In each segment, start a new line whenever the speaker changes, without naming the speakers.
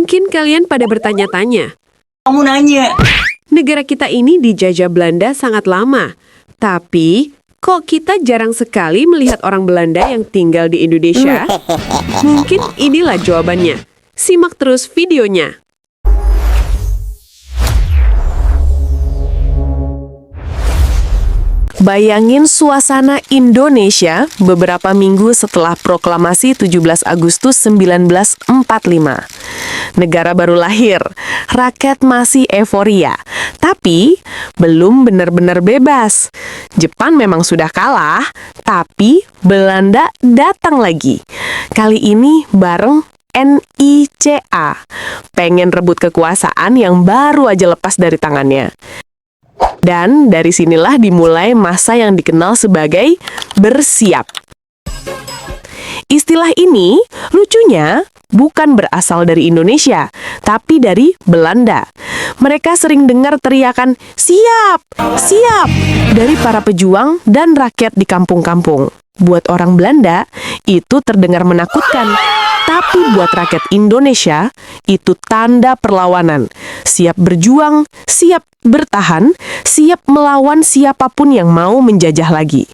Mungkin kalian pada bertanya-tanya,
Kamu nanya.
negara kita ini dijajah Belanda sangat lama. Tapi, kok kita jarang sekali melihat orang Belanda yang tinggal di Indonesia? Mungkin inilah jawabannya. Simak terus videonya. Bayangin suasana Indonesia beberapa minggu setelah proklamasi 17 Agustus 1945. Negara baru lahir, rakyat masih euforia, tapi belum benar-benar bebas. Jepang memang sudah kalah, tapi Belanda datang lagi. Kali ini bareng NICA, pengen rebut kekuasaan yang baru aja lepas dari tangannya. Dan dari sinilah dimulai masa yang dikenal sebagai bersiap. Istilah ini, lucunya, bukan berasal dari Indonesia, tapi dari Belanda. Mereka sering dengar teriakan, "Siap! Siap!" dari para pejuang dan rakyat di kampung-kampung. Buat orang Belanda, itu terdengar menakutkan. Tapi buat rakyat Indonesia, itu tanda perlawanan. Siap berjuang, siap bertahan, siap melawan siapapun yang mau menjajah lagi.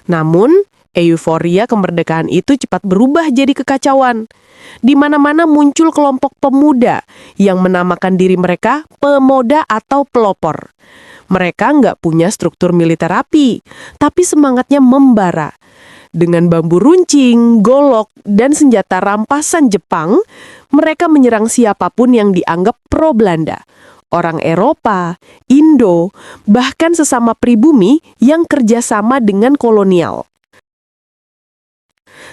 Namun, euforia kemerdekaan itu cepat berubah jadi kekacauan. Di mana-mana muncul kelompok pemuda yang menamakan diri mereka pemuda atau pelopor. Mereka nggak punya struktur militer rapi, tapi semangatnya membara. Dengan bambu runcing, golok, dan senjata rampasan Jepang, mereka menyerang siapapun yang dianggap pro-Belanda. Orang Eropa, Indo, bahkan sesama pribumi yang kerjasama dengan kolonial.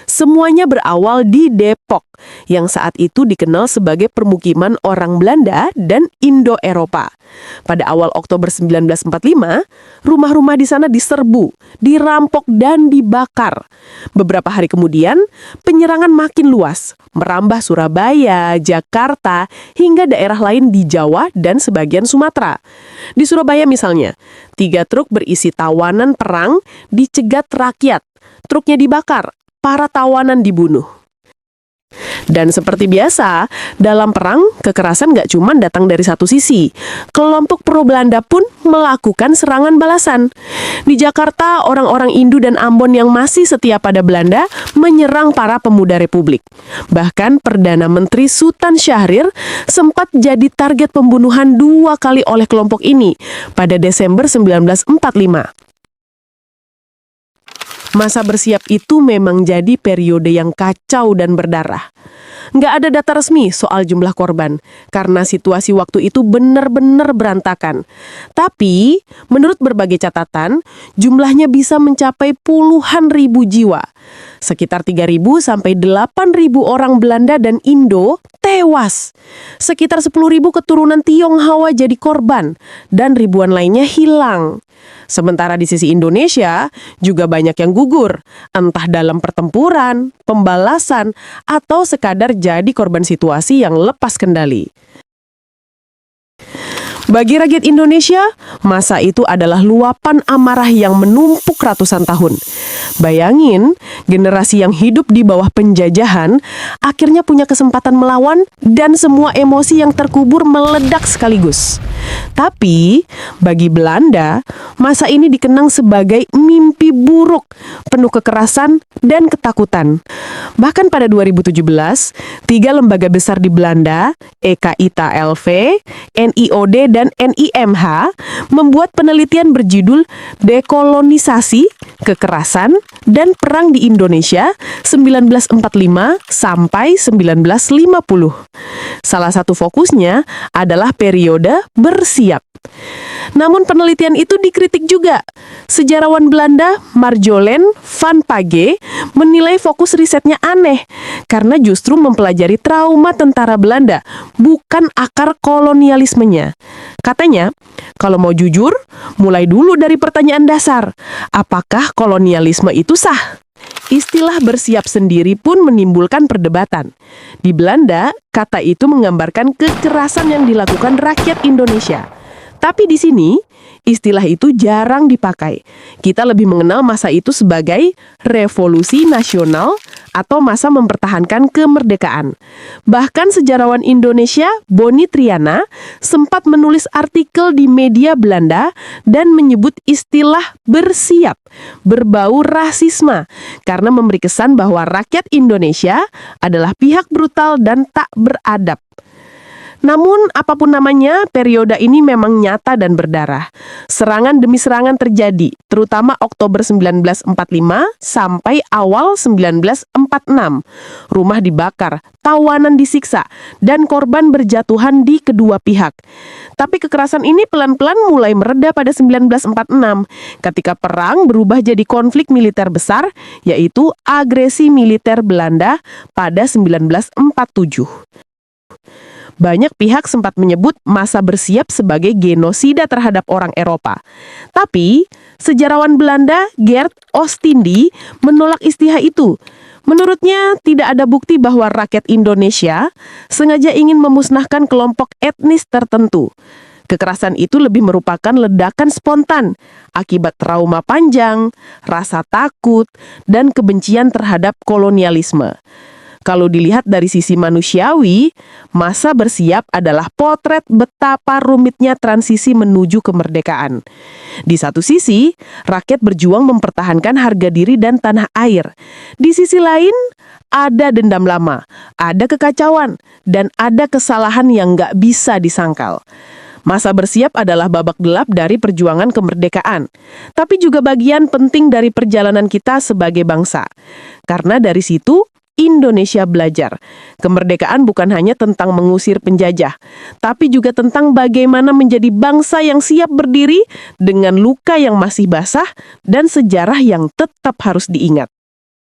Semuanya berawal di Depok, yang saat itu dikenal sebagai permukiman orang Belanda dan Indo-Eropa. Pada awal Oktober 1945, rumah-rumah di sana diserbu, dirampok, dan dibakar. Beberapa hari kemudian, penyerangan makin luas, merambah Surabaya, Jakarta, hingga daerah lain di Jawa dan sebagian Sumatera. Di Surabaya misalnya, 3 truk berisi tawanan perang dicegat rakyat. Truknya dibakar, para tawanan dibunuh. Dan seperti biasa, dalam perang, kekerasan nggak cuma datang dari satu sisi. Kelompok pro-Belanda pun melakukan serangan balasan. Di Jakarta, orang-orang Indo dan Ambon yang masih setia pada Belanda menyerang para pemuda Republik. Bahkan Perdana Menteri Sultan Syahrir sempat jadi target pembunuhan 2 kali oleh kelompok ini pada Desember 1945. Masa bersiap itu memang jadi periode yang kacau dan berdarah. Nggak ada data resmi soal jumlah korban, karena situasi waktu itu benar-benar berantakan. Tapi, menurut berbagai catatan, jumlahnya bisa mencapai puluhan ribu jiwa. Sekitar 3.000 sampai 8.000 orang Belanda dan Indo tewas. Sekitar 10.000 keturunan Tionghoa jadi korban, dan ribuan lainnya hilang. Sementara di sisi Indonesia, juga banyak yang gugur, entah dalam pertempuran, pembalasan, atau sekadar jadi korban situasi yang lepas kendali. Bagi rakyat Indonesia, masa itu adalah luapan amarah yang menumpuk ratusan tahun. Bayangin, generasi yang hidup di bawah penjajahan akhirnya punya kesempatan melawan dan semua emosi yang terkubur meledak sekaligus. Tapi, bagi Belanda, masa ini dikenang sebagai mimpi buruk, penuh kekerasan dan ketakutan. Bahkan pada 2017, 3 lembaga besar di Belanda, EKITA-LV, NIOD, dan NIMH, membuat penelitian berjudul Dekolonisasi, Kekerasan, dan Perang di Indonesia 1945 sampai 1950. Salah satu fokusnya adalah periode bersiap. Namun penelitian itu dikritik juga. Sejarawan Belanda Marjolein van Page menilai fokus risetnya aneh karena justru mempelajari trauma tentara Belanda, bukan akar kolonialismenya. Katanya, kalau mau jujur, mulai dulu dari pertanyaan dasar. Apakah kolonialisme itu sah? Istilah bersiap sendiri pun menimbulkan perdebatan. Di Belanda, kata itu menggambarkan kekerasan yang dilakukan rakyat Indonesia. Tapi di sini, istilah itu jarang dipakai. Kita lebih mengenal masa itu sebagai revolusi nasional atau masa mempertahankan kemerdekaan. Bahkan sejarawan Indonesia, Boni Triana, sempat menulis artikel di media Belanda dan menyebut istilah bersiap, berbau rasisme, karena memberi kesan bahwa rakyat Indonesia adalah pihak brutal dan tak beradab. Namun, apapun namanya, periode ini memang nyata dan berdarah. Serangan demi serangan terjadi, terutama Oktober 1945 sampai awal 1946. Rumah dibakar, tawanan disiksa, dan korban berjatuhan di kedua pihak. Tapi kekerasan ini pelan-pelan mulai mereda pada 1946, ketika perang berubah jadi konflik militer besar, yaitu agresi militer Belanda pada 1947. Banyak pihak sempat menyebut masa bersiap sebagai genosida terhadap orang Eropa. Tapi, sejarawan Belanda Gert Ostindi menolak istilah itu. Menurutnya, tidak ada bukti bahwa rakyat Indonesia sengaja ingin memusnahkan kelompok etnis tertentu. Kekerasan itu lebih merupakan ledakan spontan akibat trauma panjang, rasa takut, dan kebencian terhadap kolonialisme. Kalau dilihat dari sisi manusiawi, masa bersiap adalah potret betapa rumitnya transisi menuju kemerdekaan. Di satu sisi, rakyat berjuang mempertahankan harga diri dan tanah air. Di sisi lain, ada dendam lama, ada kekacauan, dan ada kesalahan yang nggak bisa disangkal. Masa bersiap adalah babak gelap dari perjuangan kemerdekaan, tapi juga bagian penting dari perjalanan kita sebagai bangsa. Karena dari situ, Indonesia belajar. Kemerdekaan bukan hanya tentang mengusir penjajah, tapi juga tentang bagaimana menjadi bangsa yang siap berdiri dengan luka yang masih basah dan sejarah yang tetap harus diingat.